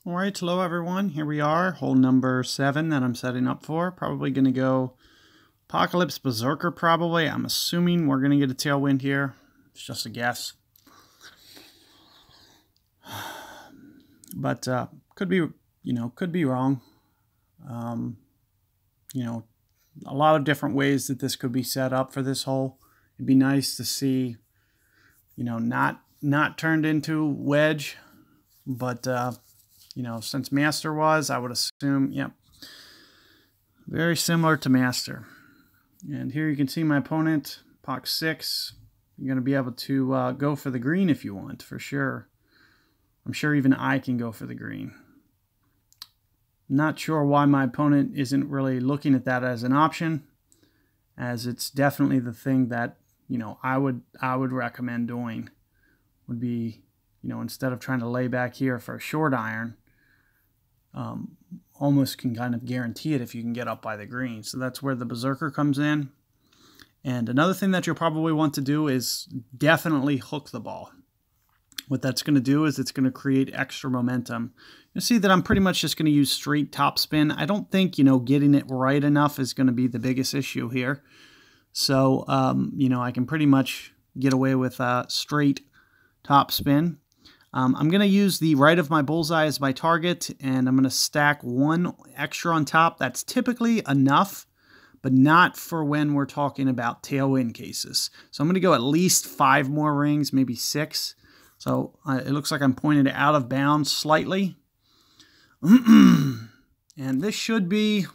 All right, hello everyone. Here we are, hole number 7 that I'm setting up for. Probably going to go Apocalypse Berserker probably. I'm assuming we're going to get a tailwind here. It's just a guess. But could be, could be wrong. A lot of different ways that this could be set up for this hole. It'd be nice to see, not turned into wedge, but since Master was, I would assume, yep, very similar to Master. And here you can see my opponent, Poc 6. You're going to be able to go for the green if you want, for sure. I'm sure even I can go for the green. Not sure why my opponent isn't really looking at that as an option, as it's definitely the thing that, I would recommend doing. Would be, instead of trying to lay back here for a short iron, almost can kind of guarantee it if you can get up by the green. So that's where the Berserker comes in. And another thing that you'll probably want to do is definitely hook the ball. What that's going to do is it's going to create extra momentum. You'll see that I'm pretty much just going to use straight topspin. I don't think, getting it right enough is going to be the biggest issue here. So, I can pretty much get away with straight topspin. I'm going to use the right of my bullseye as my target, and I'm going to stack one extra on top. That's typically enough, but not for when we're talking about tailwind cases. So I'm going to go at least 5 more rings, maybe 6. So it looks like I'm pointed out of bounds slightly. And this should be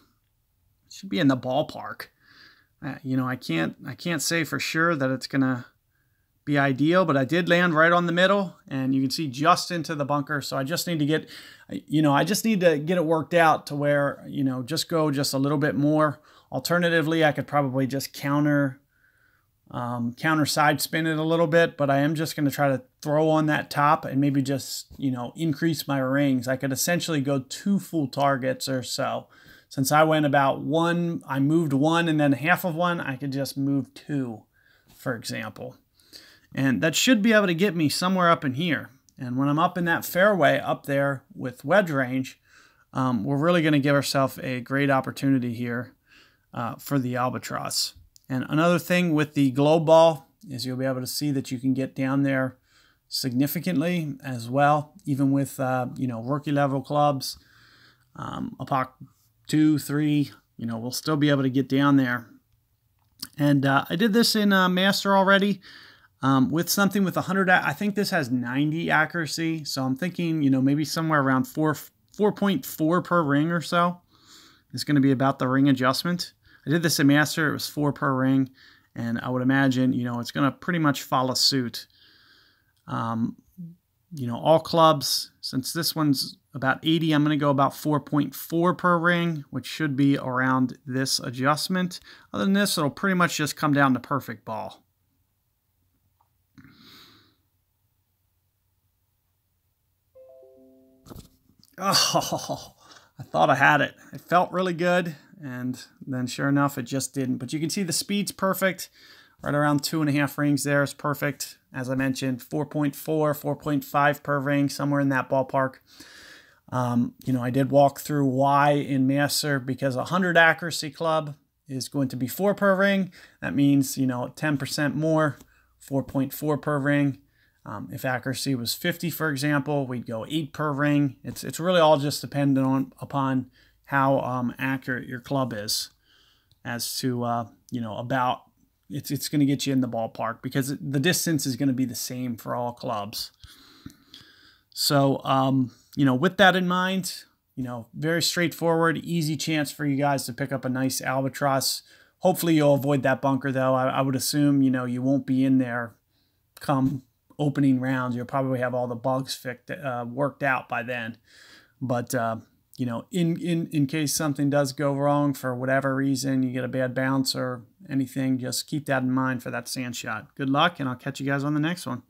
in the ballpark. I can't say for sure that it's going to be ideal, but I did land right on the middle, and you can see just into the bunker. So I just need to get, it worked out to where, just go just a little bit more. Alternatively, I could probably just counter side spin it a little bit, but I am just going to try to throw on that top and maybe just, increase my rings. I could essentially go 2 full targets or so. Since I went about 1, I moved 1 and then half of 1, I could just move 2, for example. And that should be able to get me somewhere up in here. And when I'm up in that fairway up there with wedge range, we're really going to give ourselves a great opportunity here for the albatross. And another thing with the globe ball is you'll be able to see that you can get down there significantly as well, even with, rookie level clubs, Apoc 2, 3, we'll still be able to get down there. And I did this in Master already. With something with 100, I think this has 90 accuracy. So I'm thinking, maybe somewhere around 4.4 per ring or so is going to be about the ring adjustment. I did this in Master. It was 4 per ring. And I would imagine, it's going to pretty much follow suit. All clubs, since this one's about 80, I'm going to go about 4.4 per ring, which should be around this adjustment. Other than this, it'll pretty much just come down to perfect ball. Oh, I thought I had it. It felt really good, and then sure enough, it just didn't. But you can see the speed's perfect. Right around 2.5 rings there is perfect. As I mentioned, 4.4, 4.5 per ring, somewhere in that ballpark. I did walk through why in Master, because a 100 accuracy club is going to be 4 per ring. That means, 10% more, 4.4 per ring. If accuracy was 50, for example, we'd go 8 per ring. It's really all just dependent upon how accurate your club is, as to about it's going to get you in the ballpark, because the distance is going to be the same for all clubs. So with that in mind, very straightforward, easy chance for you guys to pick up a nice albatross. Hopefully you'll avoid that bunker though. I would assume you won't be in there come opening rounds. You'll probably have all the bugs worked out by then. But in case something does go wrong for whatever reason, you get a bad bounce or anything, just keep that in mind for that sand shot. Good luck, and I'll catch you guys on the next one.